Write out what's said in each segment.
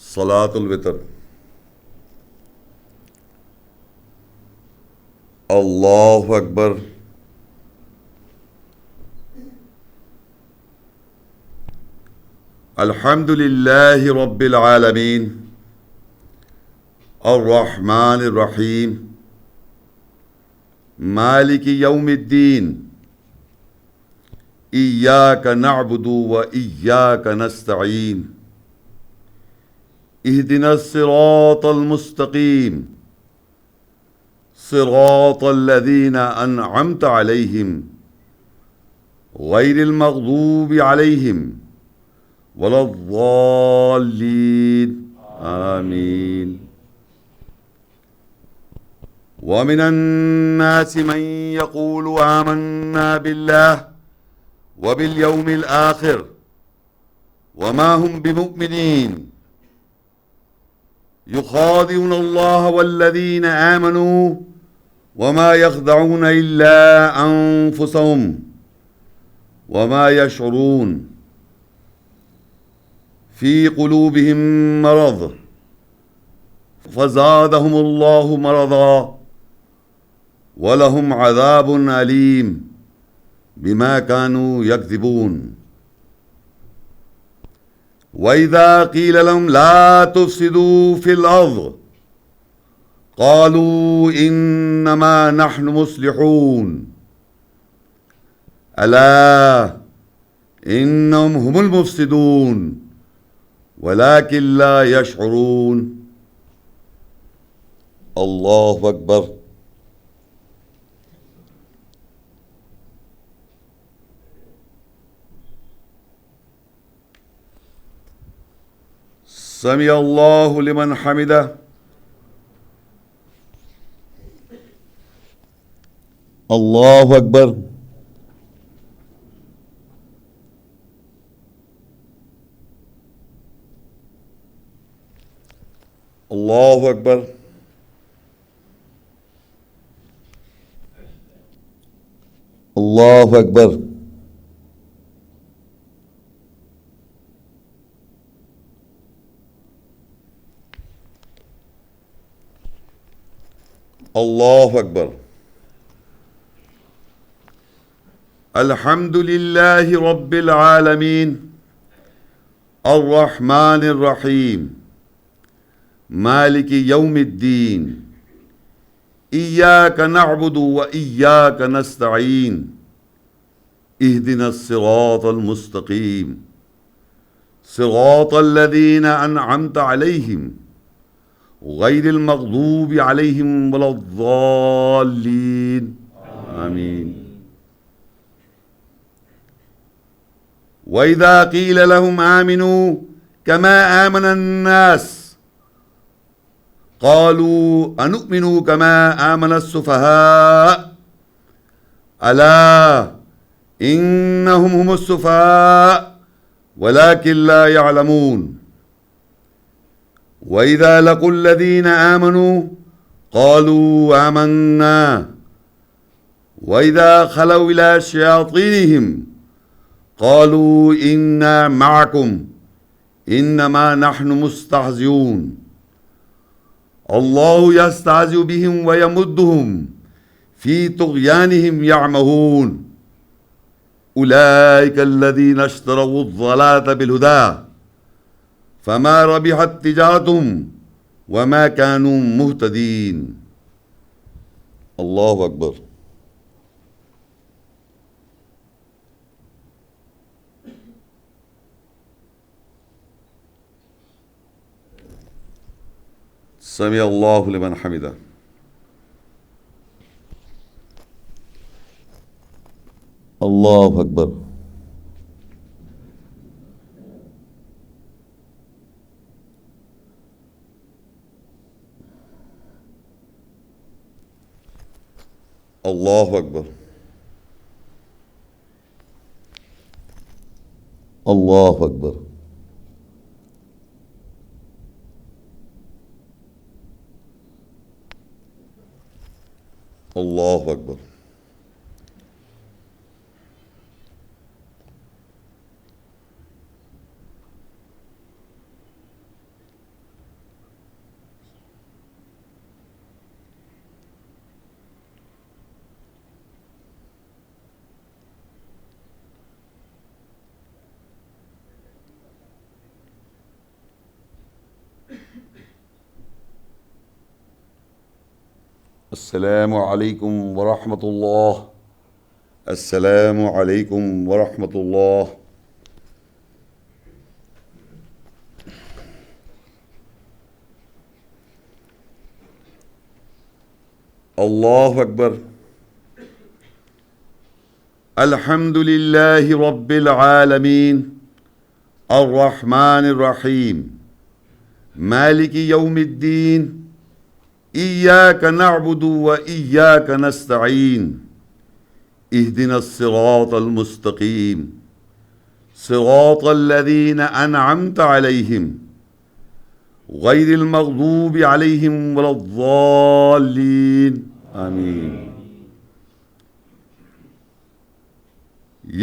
सलातुल वितर। अल्लाहु अकबर। अल्हम्दुलिल्लाहि रब्बिल आलमीन अर्रहमानिर रहीम मालिकि यौमिद्दीन इय्याका नअबुदु व इय्याका नस्तईन इहदिनस सिरातल मुस्तकीम सिरातल लज़ीना अनअमत अलैहिम गैरिल मग़दूबि अलैहिम वलद्दाल्लीन आमीन। वमिनन्नासि मन यक़ूलु आमन्ना बिल्लाह व बिल यौमिल आखिर वमा हुम बिमुमिनीन युखादिऊन अल्लाह वल्लज़ीन आमनू वमा यख़दऊन इल्ला अनफुसहुम वमा यशऊरून फ़ी क़ुलूबिहिम मरज़ फ़ज़ादहुमुल्लाहु मरज़ा वलहुम अज़ाबुन अलीम बिमा कानू यकज़िबून। वइज़ा क़ील लहुम ला तुफ़सिदू फ़िल अर्ज़ क़ालू इन्नमा नहनु मुस्लिहून अला इन्नहुम हुमुल मुफ़सिदून वलाकिन ला यशऊरून। अल्लाहु अकबर। समी अल्लाहु लिमन हमिदा। अल्लाहु अकबर। अल्लाहु अकबर। अल्लाहु अकबर। अल्लाहु अकबर। अल्हम्दुलिल्लाहि रब्बिल आलमीन अर्रहमानिर रहीम मालिकि यौमिद्दीन इय्याका नअबुदु व इय्याका नस्तईन इहदिनस सिरातल मुस्तकीम सिरातल लज़ीना अनअमत अलैहिम गैरिल मग़दूबि अलैहिम वलद्दाल्लीन आमीन। वइज़ा क़ील लहुम आमिनू कमा आमनन नास क़ालू अनुमिनु कमा आमनस सुफ़हा अला इन्नहुम हुमुस सुफ़हा वलाकिन ला यअलमून। वइज़ा लक़ुल लज़ीना आमनू क़ालू आमन्ना वइज़ा खलौ इला शयातीनिहिम क़ालू इन्ना मअकुम इन्नमा नहनु मुस्तहज़िऊन। अल्लाहु यस्तहज़िउ बिहिम व यमुद्दुहुम फ़ी तुग़यानिहिम यअमहून उलाइका अल्लज़ीना इश्तरवु अज़्ज़लालता बिल-हुदा फ़मा रबिहत तिजारतुहुम वमा कानू मुहतदीन। अल्लाहु अकबर। समी अल्लाहु लिमन हमिदा। अल्लाहु अकबर। अल्लाहु अकबर। अल्लाहु अकबर। अल्लाहु अकबर। अस्सलामु अलैकुम वरहमतुल्लाह। अस्सलामु अलैकुम वरहमतुल्लाह। अल्लाहु अकबर। अल्हम्दुलिल्लाहि रब्बिल आलमीन अर्रहमानिर रहीम मालिकि यौमिद्दीन इय्याक नअबुदु व इय्याक नस्तईन इहदिनस सिरातल मुस्तकीम सिरातल लज़ीना अनअमत अलैहिम गैरिल मग़दूबि अलैहिम वलद्दाल्लीन आमीन।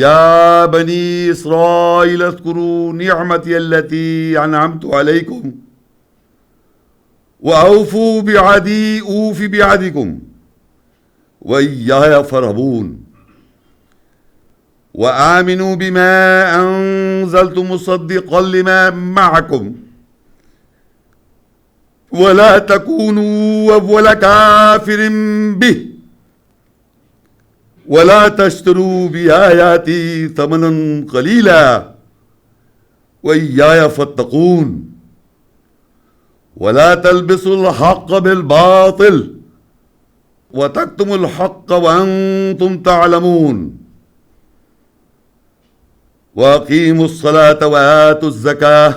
या बनी इस्राईल अज़्कुरू निअमती अल्लती अनअमतु अलैकुम व औफू बिअहदी ऊफि बिअहदिकुम व इय्याया फरहबून व आमिनू बिमा अंज़लतु मुसद्दिक़न लिमा मअकुम वला तकूनू अव्वल काफिरिन बिह वला तश्तरू बिआयाती समनन कलीला व इय्याया फत्तकून वला तल्बिसुल हक़्क़ बिल बातिल व तक्तुमुल हक़्क़ व अंतुम तअलमून व अक़ीमुस सलात व आतुज़ ज़काह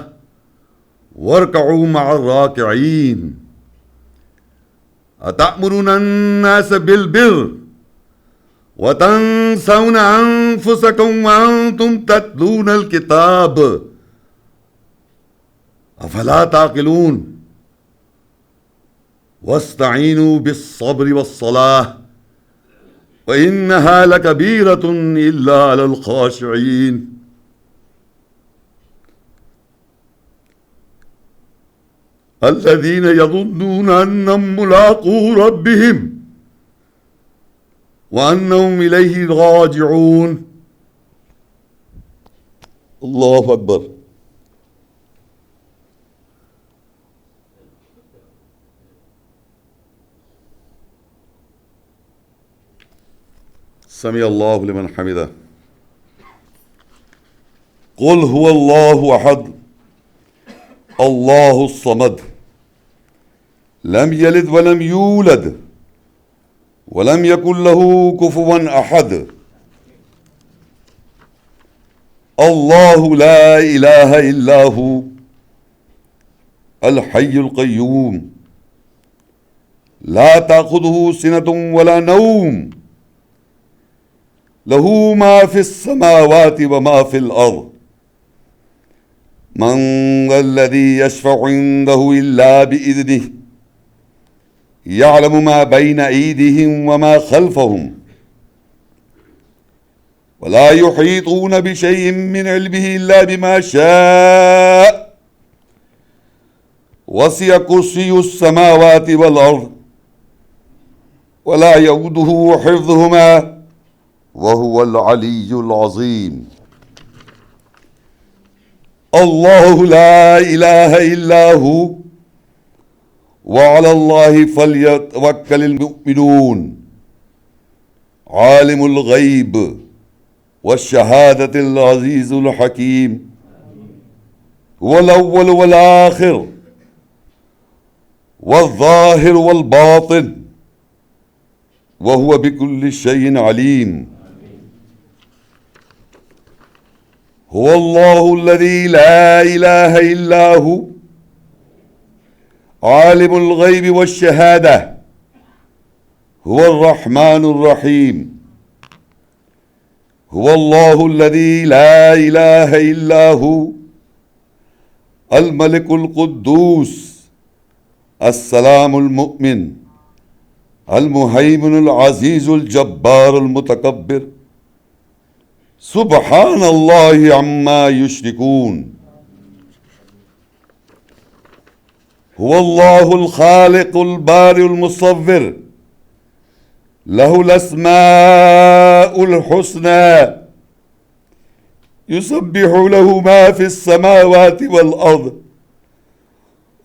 वरकऊ मअर राकिईन अतअमुरुना अन्नास बिल बिर्र व तंसौना अंफुसकुम व अंतुम तत्लूनल किताब अफला ताक़िलून वस्तईनू बिस्सब्रि वस्सलाह व इन्नहा लकबीरतुन इल्ला अलल ख़ाशिईन। अल्लज़ीना यज़ुन्नूना अन्नहुम मुलाक़ू रब्बिहिम व अन्नहुम इलैहि राजिऊन। अल्लाहु अकबर। समी अल्लाहु लिमन हमिदा। कुल हुवल्लाहु अहद अल्लाहुस समद लम यलिद वलम यूलद वलम यकुल लहू कुफुवन अहद। अल्लाहु ला इलाहा इल्ला हु अल हय्युल क़य्यूम ला ताख़ुज़ुहु सिनतुन वला नौम लहू मा फ़िस समावाति व मा फ़िल अर्ज़ मन ज़ल्लज़ी यशफ़अु इंदहु इल्ला बिइज़निहि यअलमु मा बैन अयदीहिम व मा खल्फ़हुम वला युहीतून बिशैइन मिन इल्मिहि इल्ला बिमा शाअ वसिअ कुर्सियुस समावाति वल अर्ज़ वला यऊदुहु हिफ़्ज़ुहुमा व हुवल अलिय्युल अज़ीम। अल्लाहु ला इलाहा इल्ला हु व अलल्लाहि फल्यतवक्कलिल मुमिनून आलिमुल गैब वश्शहादतिल अज़ीज़ुल हकीम हुवल अव्वल वल आखिर वज़्ज़ाहिर वल बातिन व हुव बिकुल्लि शैइन अलीम। हुवल्लाहु अल्लज़ी ला इलाहा इल्ला हु आलिमुल गैबि वश्शहादा हुवर रहमानुर रहीम। हुवल्लाहु अल्लज़ी ला इलाहा इल्ला हु अल मलिकुल कुद्दूस अस्सलामुल मुमिन अल मुहैमिनुल अज़ीज़ुल जब्बारुल मुतकब्बिर सुब्हानल्लाहि अम्मा युश्रिकून। हुवल्लाहुल खालिकुल बारिउल मुसव्विर लहुल अस्माउल हुस्ना युसब्बिहु लहु मा फिस समावाति वल अर्द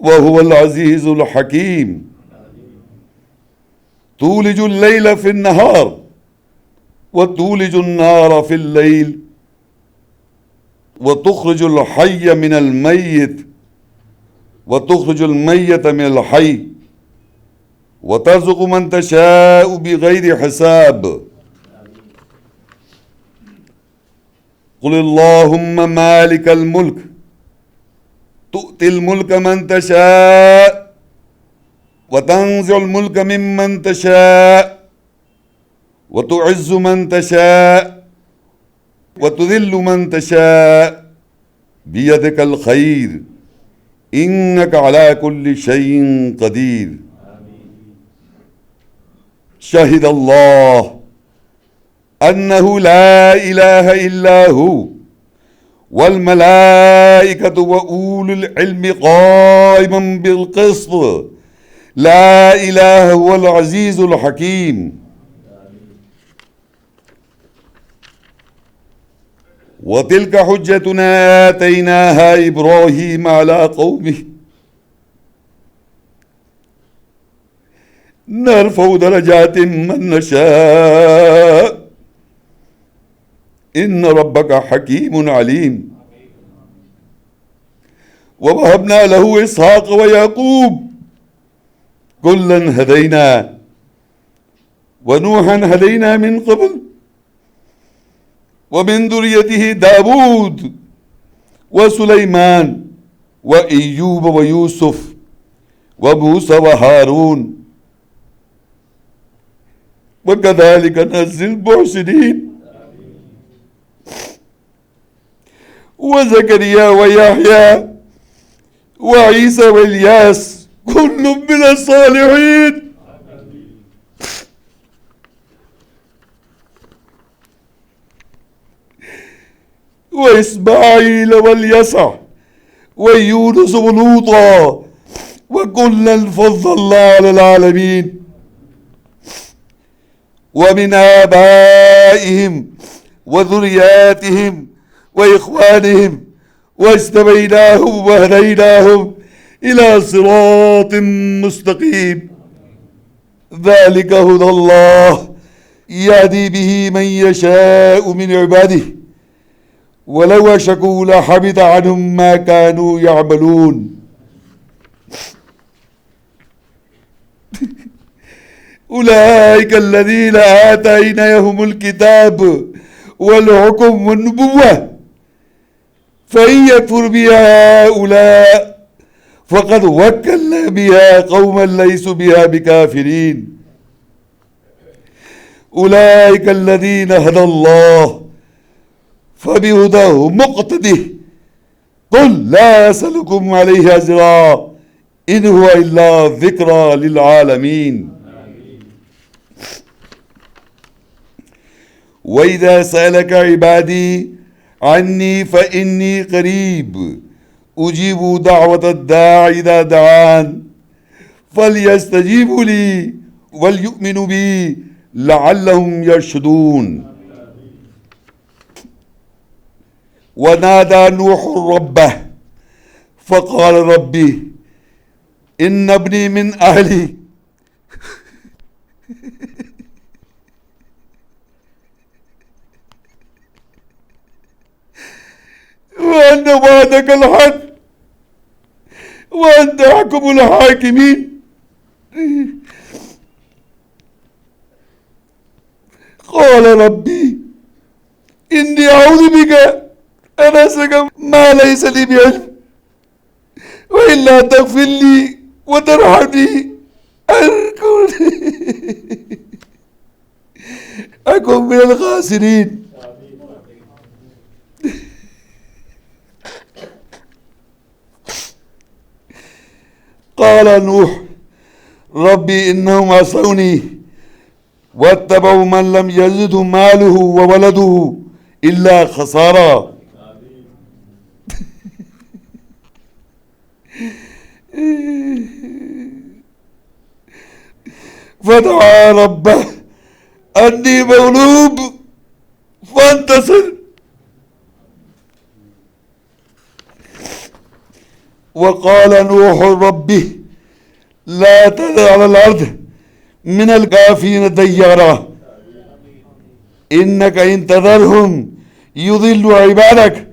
व हुवल अज़ीज़ुल हकीम। تولج الليل في النهار وتولج النهار في الليل وتخرج الحي من الميت وتخرج الميت من الحي وترزق من تشاء بغير حساب. قل اللهم مالك الملك تؤتي الملك من تشاء وتنزع الملك ممن تشاء وتعز من تشاء وتذل من تشاء بيدك الخير إنك على كل شيء قدير. شهد الله أنه لا إله إلا هو والملائكة وأولو العلم قائما بالقسط لا إله هو العزيز الحكيم. وتلك حجتنا آتيناها إبراهيم على قومه نرفع درجات من نشاء إن ربك حكيم عليم. ووهبنا له إسحاق ويعقوب كلا هدينا ونوحا هدينا من قبل ومن ذريته داود وسليمان وأيوب ويوسف وموسى وهارون وكذلك نجزي المحسنين. وزكريا ويحيى وعيسى والياس كل من الصالحين. وإسماعيل واليسع ويونس ولوطا وكلا فضلنا على العالمين. ومن آبائهم وذرياتهم وإخوانهم واجتبيناهم وهديناهم إلى صراط مستقيم. ذلك هدى الله يهدي به من يشاء من عباده ولو أشركوا لحبط عنهم ما كانوا يعملون. أولئك الذين آتيناهم الكتاب والحكم والنبوة فإن يكفر بها هؤلاء فقد وكلنا بها قوما ليسوا بها بكافرين. أولئك الذين هدى الله فبهداه مقتده قل لا أسألكم عليه أجرا إن هو إلا ذكرى للعالمين. وإذا سألك عبادي عني فإني قريب أجيب دعوة الداع إذا دعان فليستجيبوا لي وليؤمنوا بي لعلهم يرشدون. ونادى نوح ربه فقال ربي إن ابني من أهلي وأن وعدك الحق وأنت أحكم الحاكمين. قال ربي إني أعوذ بك أن أسألك ما ليس لي بعلم وإلا تغفر لي وترحمني أكن من الخاسرين. قال نوح ربي إنهم عصوني واتبعوا من لم يزده ماله وولده إلا خسارا. فدعا ربه أني مغلوب فانتصر. وقال نوح ربه لا تذر على الأرض من الكافرين ديارا إنك إن تذرهم يضل عبادك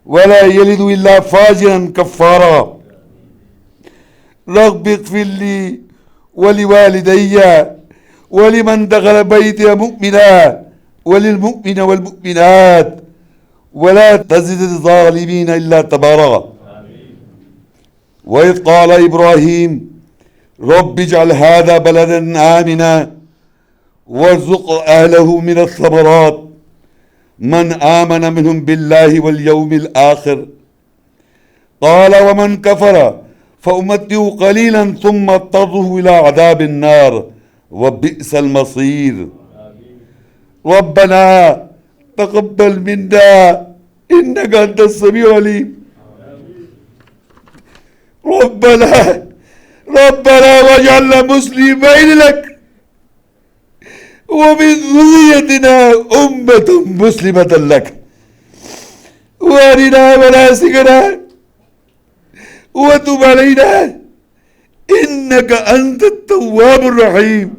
ولا يلد إلا فاجرا كفارا رب اغفر لي ولوالدي ولمن دخل بيتي مؤمنا وللمؤمن والمؤمنات ولا تزد الظالمين إلا تبارا وإذ قال إبراهيم رب اجعل هذا بلدا آمنا وارزق أهله من الثمرات من آمن منهم بالله واليوم الآخر قال ومن كفر فأمتعه قليلا ثم اضطره إلى عذاب النار وبئس المصير ربنا تقبل منا إنك أنت السميع العليم ربنا واجعلنا مسلمين لك ومن ذريتنا أمة مسلمة لك وارنا مناسكنا وتب علينا إنك أنت التواب الرحيم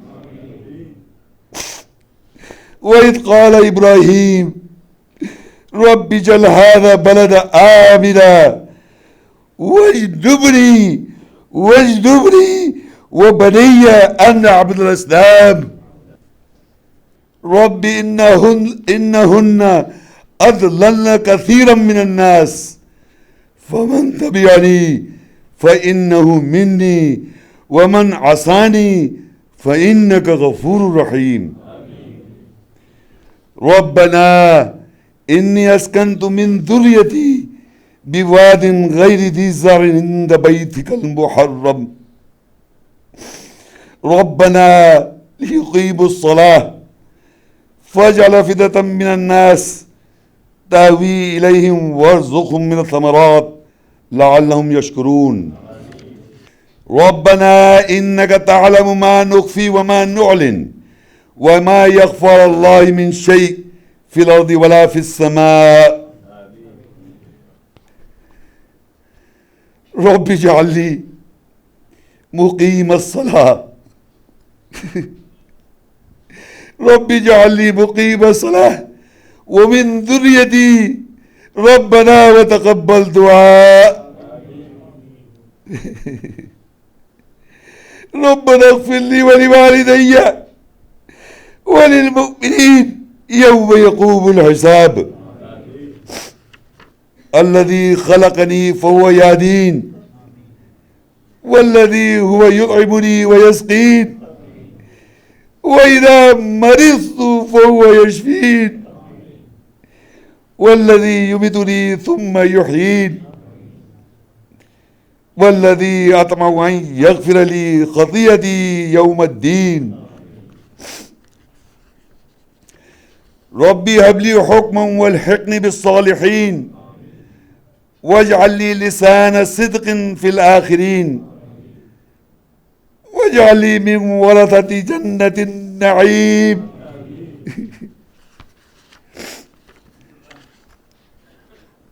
وإذ قال إبراهيم رب اجعل هذا بلد آمنا واجنبني وبني أن نعبد الأصنام رب إنهن أضللن كثيرا من الناس فمن تبعني فإنه مني ومن عصاني فإنك غفور رحيم ربنا إني أسكنت من ذريتي بواد غير ذي زرع عند بيتك المحرم ربنا ليقيموا الصلاة فاجعل أفئدة من الناس تهوي إليهم وارزقهم من الثمرات لعلهم يشكرون ربنا إنك تعلم ما نخفي وما نعلن وما يخفى على الله من شيء في الأرض ولا في السماء رب اجعل لي مقيم الصلاة رب اجعل لي مقيم الصلاة ومن ذريتي ربنا وتقبل دعاء ربنا اغفر لي ولوالدي وللمؤمنين يوم يقوم الحساب الذي خلقني فهو يهدين والذي هو يطعمني ويسقين وإذا مرضت فهو يشفين والذي يميتني ثم يحيين والذي أطمع أن يغفر لي خطيئتي يوم الدين ربي هب لي حكما والحقني بالصالحين واجعل لي لسان صدق في الآخرين واجعل لي من ورثة جنة النعيم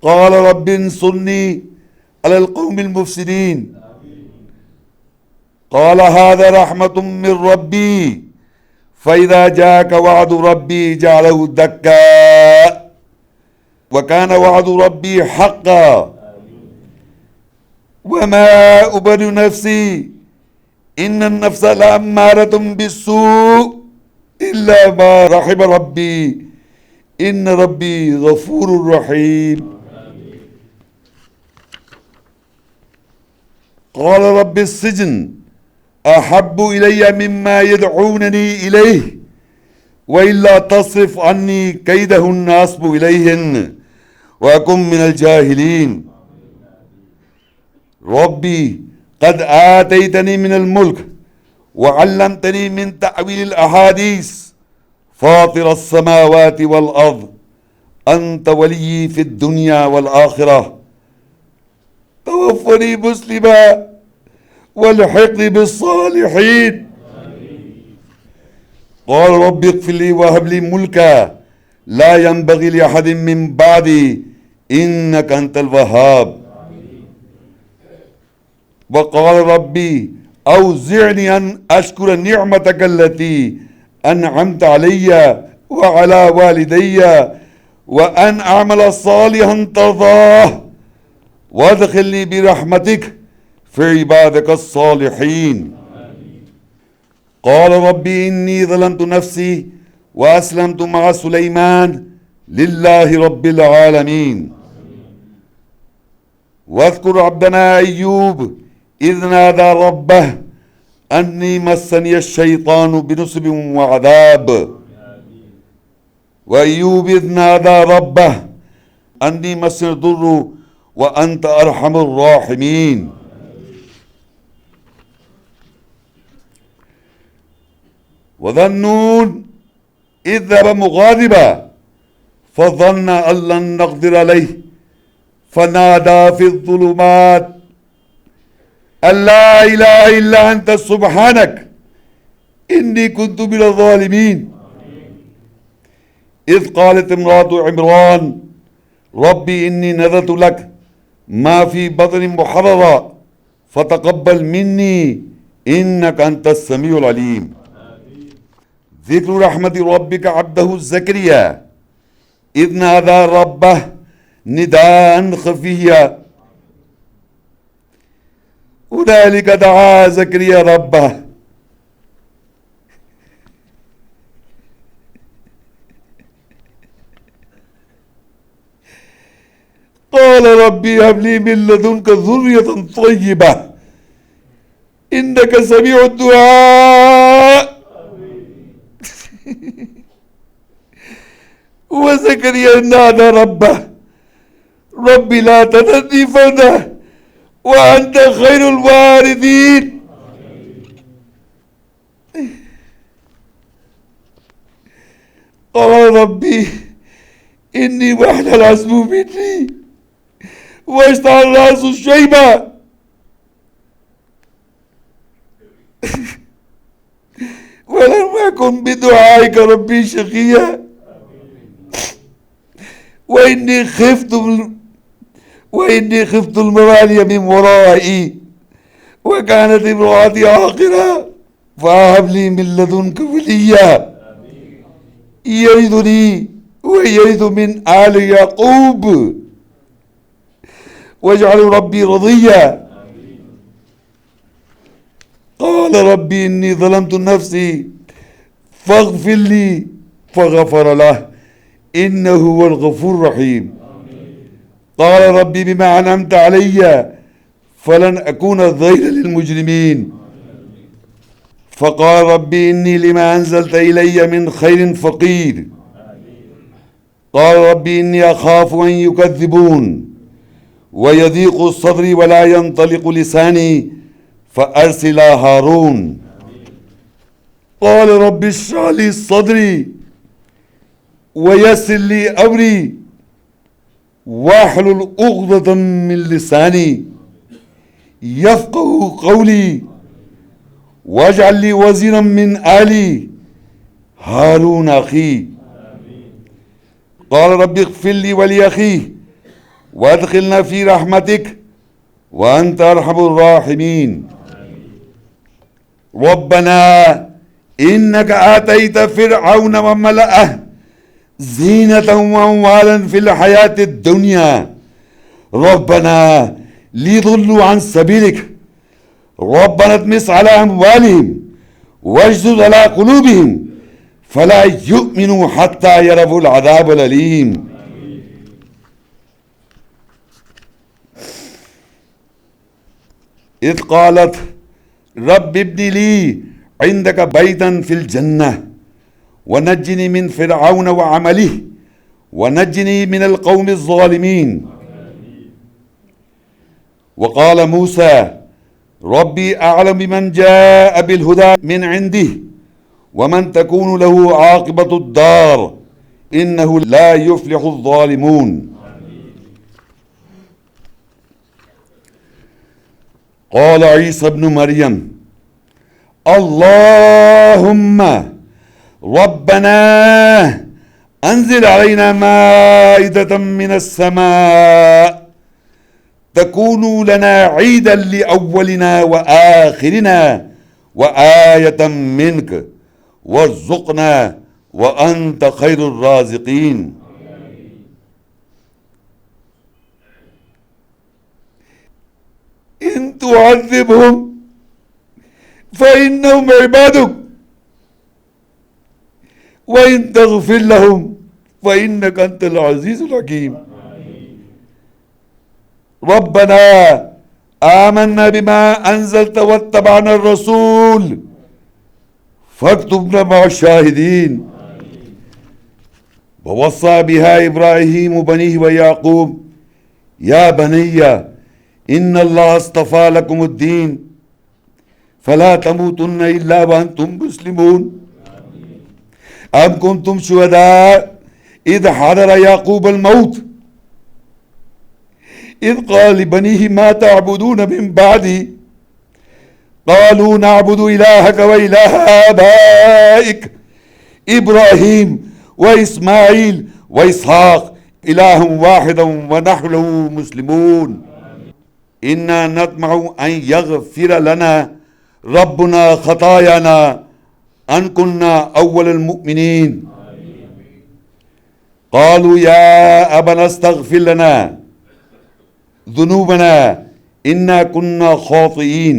قال رب انصرني على القوم المفسدين قال هذا رحمة من ربي فإذا جاءك وعد ربي جعله دكا وكان وعد ربي حقا وما أبرئ نفسي إن النفس لأمارة بالسوء إلا ما رحم ربي إن ربي غفور رحيم قال رب السجن أحب إلي مما يدعونني إليه وإلا تصرف عني كيدهن أصب إليهن وأكن من الجاهلين ربي قد آتيتني من الملك وعلمتني من تأويل الأحاديث فاطر السماوات والأرض أنت ولي في الدنيا والآخرة توفني مسلما والحقني بالصالحين قال رب اغفر لي وهب لي ملكا لا ينبغي لأحد من بعدي إنك أنت الوهاب وقال ربي أوزعني أن أشكر نعمتك التي أنعمت علي وعلى والدي وأن أعمل صالحا ترضاه وادخلني برحمتك في عبادك الصالحين. قال ربي إني ظلمت نفسي وأسلمت مع سليمان لله رب العالمين. واذكر عبدنا أيوب إذ نادى ربه أني مسني الشيطان بنصب وعذاب. وأيوب إذ نادى ربه أني مسني الضر وأنت أرحم الراحمين. وذا النون إذ ذهب مغاضبا فظن أن لن نقدر عليه فنادى في الظلمات أن لا إله إلا أنت سبحانك إني كنت من الظالمين. إذ قالت امرأة عمران ربي إني نذرت لك ما في بطن محررا فتقبل مني إنك أنت السميع العليم. ذكر رحمة ربك عبده زكريا إذ نادى ربه نداء خفيا هنالك دعا زكريا ربه قال ربي هب لي من لدنك ذرية طيبة إنك سميع الدعاء. وزكريا نادى ربه ربي لا تذرني فردا وأنت خير الوارثين. قال ربي إني وحل العزم مني واشتعل الرأس شيبا ولم أكن بدعائك ربي شقيا وإني خفت الموالي من ورائي وكانت امرأتي عاقرا فهب لي من لدنك وليا يرثني ويرث من آل يعقوب واجعل ربي رضيا. قال ربي إني ظلمت نفسي فاغفر لي فغفر له إنه هو الغفور الرحيم. قال ربي بما أنعمت علي فلن أكون ظهيرا للمجرمين. فقال ربي إني لما أنزلت إلي من خير فقير. قال ربي إني أخاف أن يكذبون ويضيق صدري ولا ينطلق لساني فأرسل هارون. قال رب اشرح لي صدري ويسر لي أمري واحلل عقدة من لساني يفقه قولي واجعل لي وزيرا من آلي هارون أخي. قال رب اغفر لي ولأخيه وادخلنا في رحمتك وأنت أرحم الراحمين. ربنا إنك آتيت فرعون وملأه زينة وأموالا في الحياة الدنيا ربنا ليضلوا عن سبيلك ربنا اطمس على أموالهم واجدد على قلوبهم فلا يؤمنوا حتى يروا العذاب الأليم. إذ قالت رب ابن لي عندك بيتا في الجنة ونجني من فرعون وعمله ونجني من القوم الظالمين. وقال موسى ربي أعلم بمن جاء بالهدى من عنده ومن تكون له عاقبة الدار إنه لا يفلح الظالمون. قال عيسى ابن مريم اللهم ربنا أنزل علينا مائدة من السماء तकूनू लना ईदन लिअव्वलिना व आखिरिना व आयतम मिनक वर्ज़ुक़ना व अंत खैरुर राज़िक़ीन। इन तुअज़्ज़िबहुम फ़इन्नहुम इबादुक व इन तग़फ़िर लहुम फ़इन्नका अंतल अज़ीज़ुल हकीम। रब्बना आमन्ना बिमा अंज़लता वत्तबअना र-रसूल फक्तुबना मअश-शाहिदीन। ववस्सा बिहा इब्राहीम बनीह व याक़ूब या बनय्या इन्नल्लाह अस्तफ़ा लकुमुद्दीन फला तमूतुन्ना इल्ला व अंतुम मुस्लिमून। अम कुंतुम शुहदा इज़ हदर याक़ूबल मौत इज़ क़ाल लिबनीहि मा तअबुदून मिन बअदी क़ालू नअबुदु इलाहक व इलाह आबाइक इब्राहीम व इस्माईल व इसहाक़ इलाहन वाहिदन व नहनु लहू मुस्लिमून। इन्ना नतमउ अन यग़फ़िर लना रब्बुना ख़तायाना अन कुन्ना अव्वलल मुअमिनीन। क़ालू या अबना अस्तग़फ़िर लना ज़ुनूबना इन्ना कुन्ना ख़ातिईन।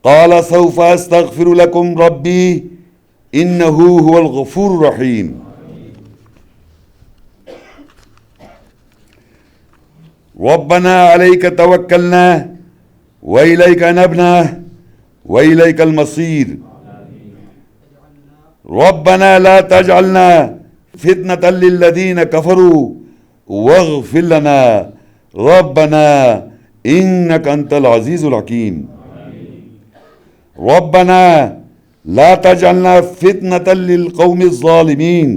क़ाल सौफ़ अस्तग़फ़िरु लकुम रब्बी इन्नहु हुवल ग़फ़ूरुर रहीम। रब्बना अलैका तवक्कलना व इलैका अनबना व इलैकल मसीर। रब्बना ला तजअलना फितनतल लिल्लज़ीना कफ़रू वग़फ़िर लना रब्बना इन्नका अंतल अज़ीज़ुल हकीम। रब्बना ला तजअलना फितनतल लिल क़ौमिज़ ज़ालिमीन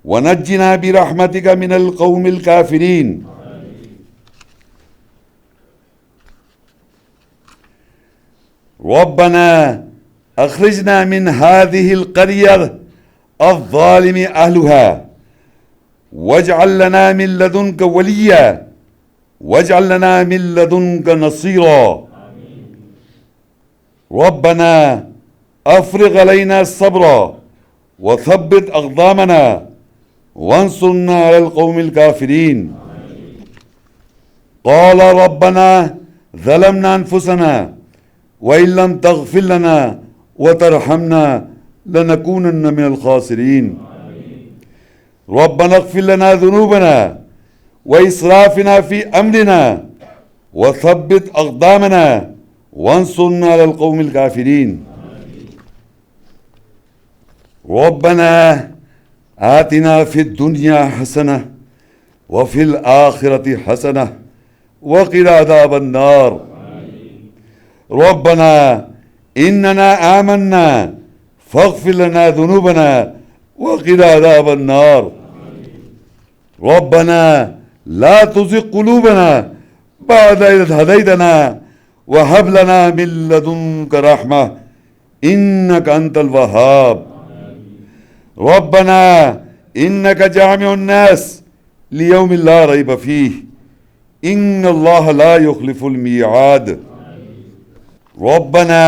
व नज्जिना बिरहमतिका मिनल क़ौमिल काफ़िरीन। रब्बना अख़रिजना मिन हाज़िहिल क़रिय्यह अज़्ज़ालिमि अहलुहा वजअल लना मिन लदुनका वलिय्या वजअल लना मिन लदुनका नसीरा। रब्बना अफ़्रिग़ अलैना सब्रा व थब्बित अक़दामना वंसुरना अलल क़ौमिल काफ़िरीन। क़ाल रब्बना ज़लमना अनफुसना व इल्लम तग़फ़िर लना व तरहमना लनकूनन्न मिनल ख़ासिरीन। रब्बना अग़फ़िर लना ज़ुनूबना व इसराफ़ना फ़ी अम्रिना व थब्बित अक़दामना वंसुरना अलल क़ौमिल काफ़िरीन। रब्बना आतिना फ़िद दुनिया हसनह व फ़िल आखिरति हसनह व क़िना अज़ाबन नार। रब्बना इन्नना आमन्ना फ़ग़फ़िर लना ज़ुनूबना व क़िना अज़ाबन नार। रब्बना ला तुज़िग़ क़ुलूबना बअद इज़ हदैतना व हब लना मिन लदुनका रहमह इन्नका अंतल वहाब। रब्बना इन्नका जामिउन नास लियौमिन ला रैब फ़ीह इन्नल्लाह ला युख़्लिफ़ुल मिआद। रब्बना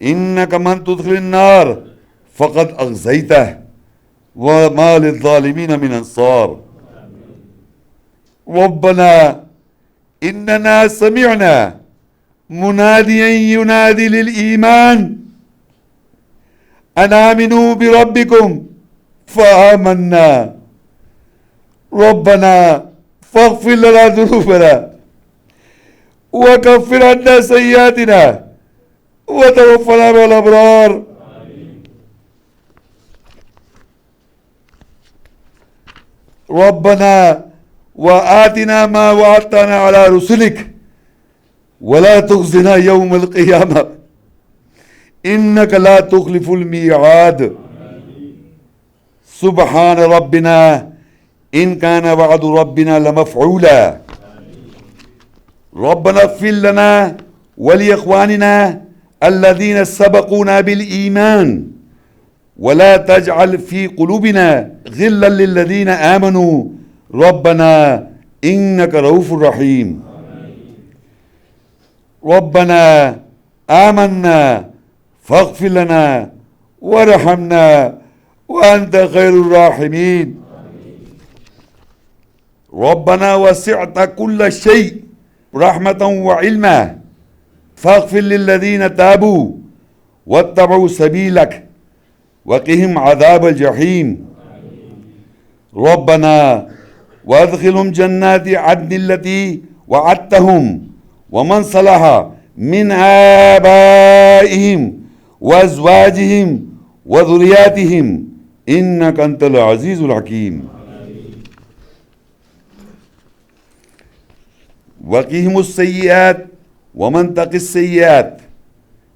इन्नका मन तुदख़िलिन नार फ़क़द अग़ज़यतह व मा लिज़्ज़ालिमीन मिन अंसार। रब्बना इन्नना समिअना मुनादियन युनादी लिल ईमान अन आमिनू बिरब्बिकुम फ़आमन्ना। रब्बना फ़ग़फ़िर लना ज़ुनूबना व कफ़्फ़िर अन्ना सय्यिआतिना व तवफ़्फ़ना मअल अबरार। रब्बना व आतिना मा वअदतना अला रुसुलिक वला तुख़ज़िना यौमल क़ियामह इन्नका ला तुख़्लिफ़ुल मिआद। सुब्हान रब्बिना इन कान वअदु रब्बिना लमफ़ऊला। रब्बना इग़फ़िर लना व लिइख़वानिना अल्लज़ीना सबक़ूना बिल ईमान वला तजअल फ़ी क़ुलूबिना ग़िल्लन लिल्लज़ीना आमनू रब्बना إنك رؤوف رحيم. ربنا آمنا فاغفر لنا وارحمنا وأنت خير الراحمين. ربنا وسعت كل شيء رحمة وعلما فاغفر للذين تابوا واتبعوا سبيلك وقهم عذاب الجحيم. ربنا وادخلهم جنات عدن التي وعدتهم ومن صلح من آبائهم وأزواجهم وذرياتهم إنك أنت العزيز الحكيم. وقهم السيئات ومن تق السيئات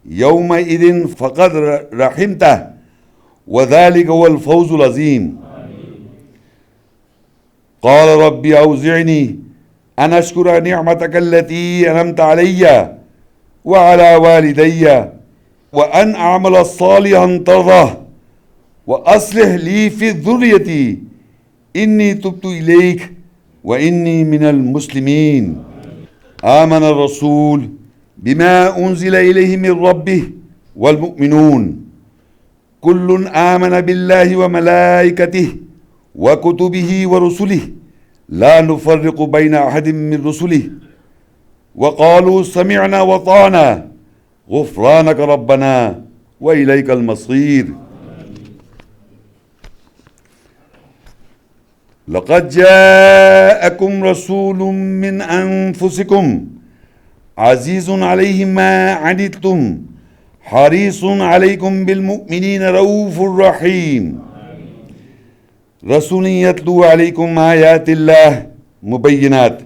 يومئذ فقد رحمته وذلك هو الفوز العظيم. قال ربي أوزعني أن أشكر نعمتك التي أنعمت علي وعلى والدي وأن أعمل صالحا ترضاه وأصلح لي في ذريتي إني تبت إليك وإني من المسلمين. آمن الرسول بما أنزل إليه من ربه والمؤمنون كل آمن بالله وملائكته وكتبه ورسله لا نفرق بين أحد من رسله وقالوا سمعنا وطعنا غفرانك ربنا وإليك المصير. لقد جاءكم رسول من أنفسكم عزيز عليه ما عنتم حريص عليكم بالمؤمنين رؤوف رحيم. رسول يتلو عليكم آيات الله مبينات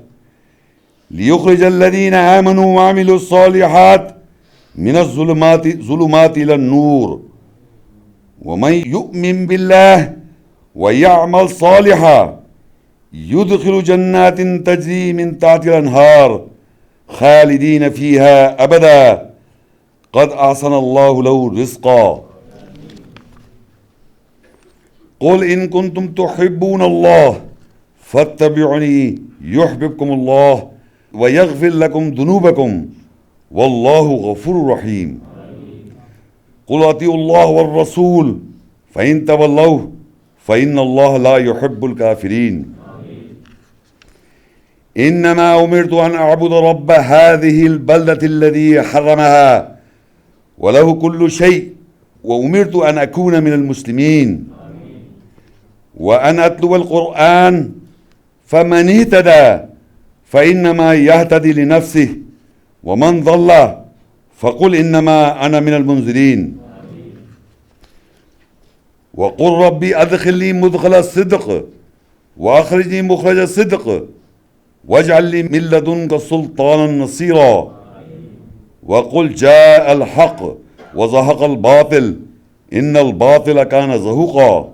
ليخرج الذين آمنوا وعملوا الصالحات من الظلمات إلى النور ومن يؤمن بالله ويعمل صالحا يدخل جنات تجري من تحت الأنهار خالدين فيها أبدا قد أحسن الله له رزقا. قل إن كنتم تحبون الله فاتبعوني يحببكم الله ويغفر لكم ذنوبكم والله غفور رحيم. قل أطيعوا الله والرسول فإن تولوا فإن الله لا يحب الكافرين. إنما أمرت أن أعبد رب هذه البلدة الذي حرمها وله كل شيء وأمرت أن أكون من المسلمين وأن أتلو القرآن فمن اهتدى فإنما يهتدي لنفسه ومن ضل فقل إنما أنا من المنذرين. وقل ربي أدخلني مدخل الصدق وأخرجني مخرج الصدق واجعل لي من لدنك سلطانا نصيرا. وقل جاء الحق وزهق الباطل إن الباطل كان زهوقا.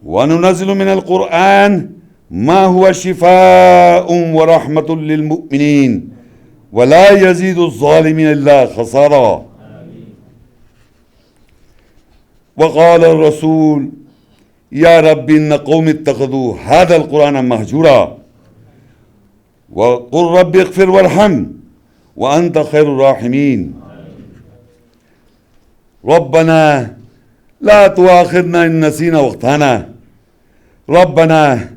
وننزل من القرآن ما هو شفاء ورحمة للمؤمنين ولا يزيد الظالمين إلا خسارا. وقال الرسول يا رب إن قوم اتخذوا هذا القرآن مهجورا. وقل رب اغفر وارحم وأنت خير الراحمين. ربنا لا تؤاخذنا إن نسينا واخطأنا ربنا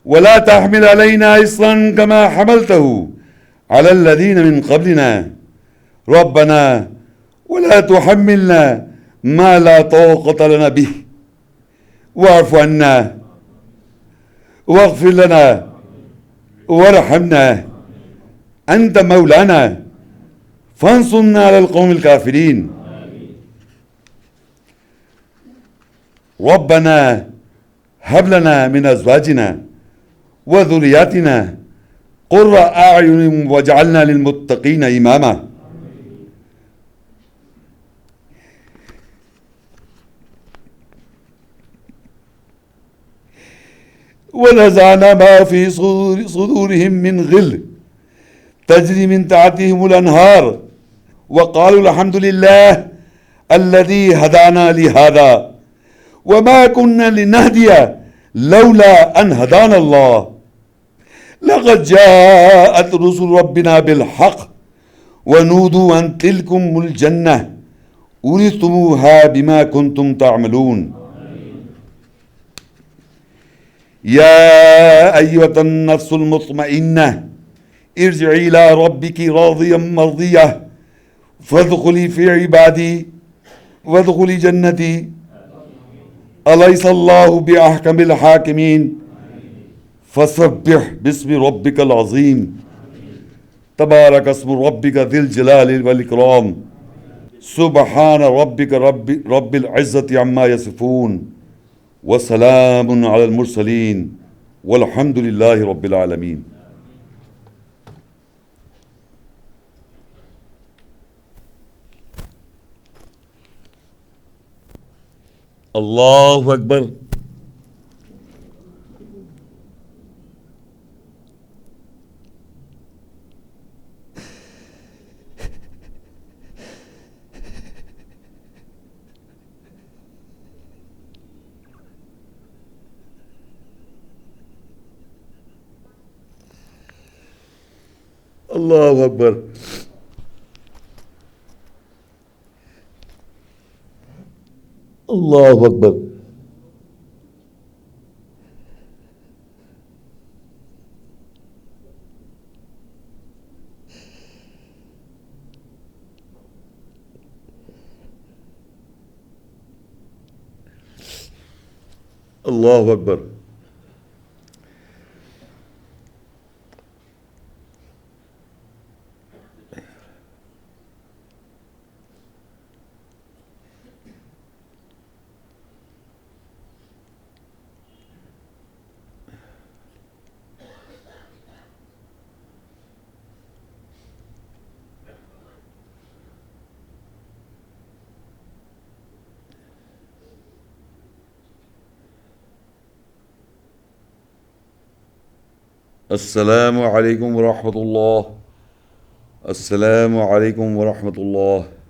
ولا تحمل علينا إصرا كما حملته على الذين من قبلنا ربنا ولا تحملنا ما لا طاقة لنا به واعف عنا واغفر لنا وارحمنا أنت مولانا فانصرنا على القوم الكافرين. ربنا هب لنا من أزواجنا وذرياتنا قرة أعين واجعلنا للمتقين إماما. ونزعنا ما في صدورهم من غل تجري من تحتهم الأنهار وقالوا الحمد لله الذي هدانا لهذا وما كنا لنهدي لولا أن هدانا الله लक़द जाअत रुसुल रब्बिना बिल हक़ वनूदू अन तिलकुमुल जन्नह उरिस्तुमूहा बिमा कुन्तुम तअमलून। या अय्युहन नफ्सुल मुत्मइन्नह इरजिई इला रब्बिकी राज़ियम मर्ज़ियह फदखुली फी इबादी वदखुली जन्नती अलैहिस्सलाहु बिअहकमिल हाकिमीन फसब्बिह बिस्मि रब्बिकल अज़ीम तबारक अस्मु रब्बिका ज़िल जलालि वल इकराम सुब्हान रब्बिका रब्बिल इज़्ज़ति अम्मा यसिफून व सलामुन अलल मुरसलीन वल्हम्दुलिल्लाहि रब्बिल आलमीन। अल्लाहु अकबर। अल्लाहु अकबर। अल्लाहु अकबर। अल्लाहु अकबर। अस्सलामु अलैकुम व रहमतुल्लाह। अस्सलामु अलैकुम व रहमतुल्लाह।